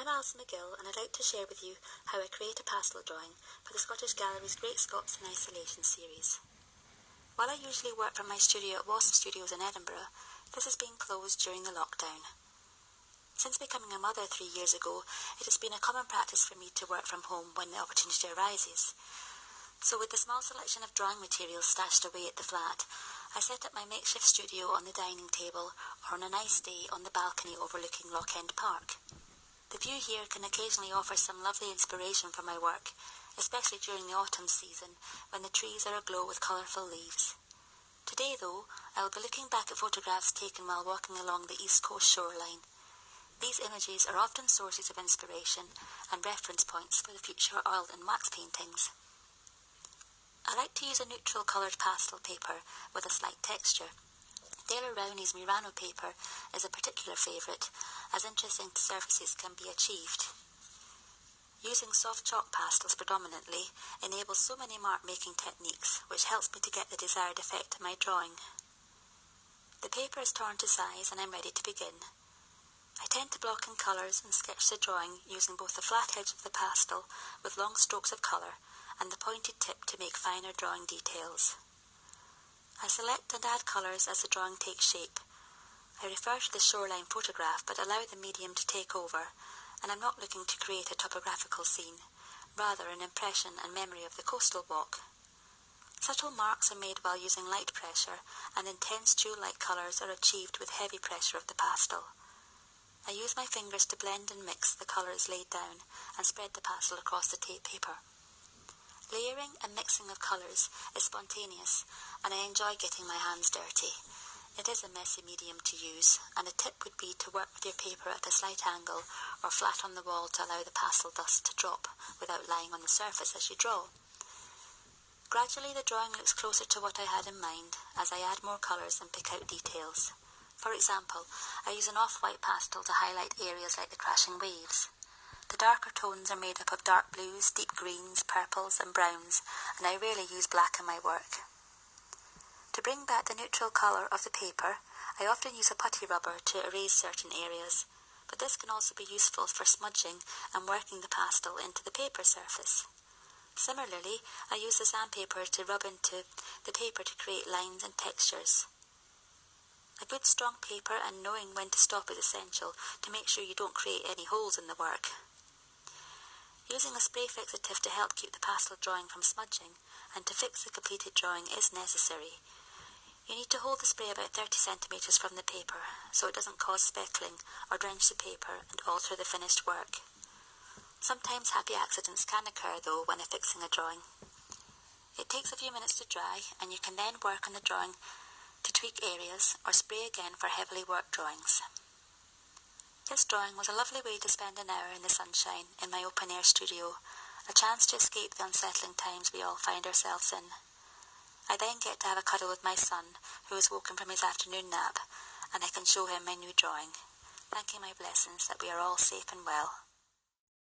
I'm Alison McGill, and I'd like to share with you how I create a pastel drawing for the Scottish Gallery's Great Scots in Isolation series. While I usually work from my studio at Wasp Studios in Edinburgh, this has been closed during the lockdown. Since becoming a mother 3 years ago, it has been a common practice for me to work from home when the opportunity arises. So with the small selection of drawing materials stashed away at the flat, I set up my makeshift studio on the dining table or on a nice day on the balcony overlooking Loch End Park. The view here can occasionally offer some lovely inspiration for my work, especially during the autumn season when the trees are aglow with colourful leaves. Today, though, I will be looking back at photographs taken while walking along the East Coast shoreline. These images are often sources of inspiration and reference points for the future oil and wax paintings. I like to use a neutral coloured pastel paper with a slight texture. Taylor Rowney's Murano paper is a particular favourite, as interesting surfaces can be achieved. Using soft chalk pastels predominantly enables so many mark-making techniques, which helps me to get the desired effect in my drawing. The paper is torn to size and I'm ready to begin. I tend to block in colours and sketch the drawing using both the flat edge of the pastel with long strokes of colour and the pointed tip to make finer drawing details. I select and add colours as the drawing takes shape. I refer to the shoreline photograph but allow the medium to take over, and I'm not looking to create a topographical scene, rather an impression and memory of the coastal walk. Subtle marks are made while using light pressure, and intense jewel-like colours are achieved with heavy pressure of the pastel. I use my fingers to blend and mix the colours laid down and spread the pastel across the tape paper. Layering and mixing of colours is spontaneous, and I enjoy getting my hands dirty. It is a messy medium to use, and a tip would be to work with your paper at a slight angle or flat on the wall to allow the pastel dust to drop without lying on the surface as you draw. Gradually the drawing looks closer to what I had in mind as I add more colours and pick out details. For example, I use an off-white pastel to highlight areas like the crashing waves. The darker tones are made up of dark blues, deep greens, purples and browns, and I rarely use black in my work. To bring back the neutral colour of the paper, I often use a putty rubber to erase certain areas, but this can also be useful for smudging and working the pastel into the paper surface. Similarly, I use the sandpaper to rub into the paper to create lines and textures. A good strong paper and knowing when to stop is essential to make sure you don't create any holes in the work. Using a spray fixative to help keep the pastel drawing from smudging and to fix the completed drawing is necessary. You need to hold the spray about 30 centimetres from the paper so it doesn't cause speckling or drench the paper and alter the finished work. Sometimes happy accidents can occur though when affixing a drawing. It takes a few minutes to dry and you can then work on the drawing to tweak areas or spray again for heavily worked drawings. This drawing was a lovely way to spend an hour in the sunshine in my open-air studio, a chance to escape the unsettling times we all find ourselves in. I then get to have a cuddle with my son, who has woken from his afternoon nap, and I can show him my new drawing, thanking my blessings that we are all safe and well.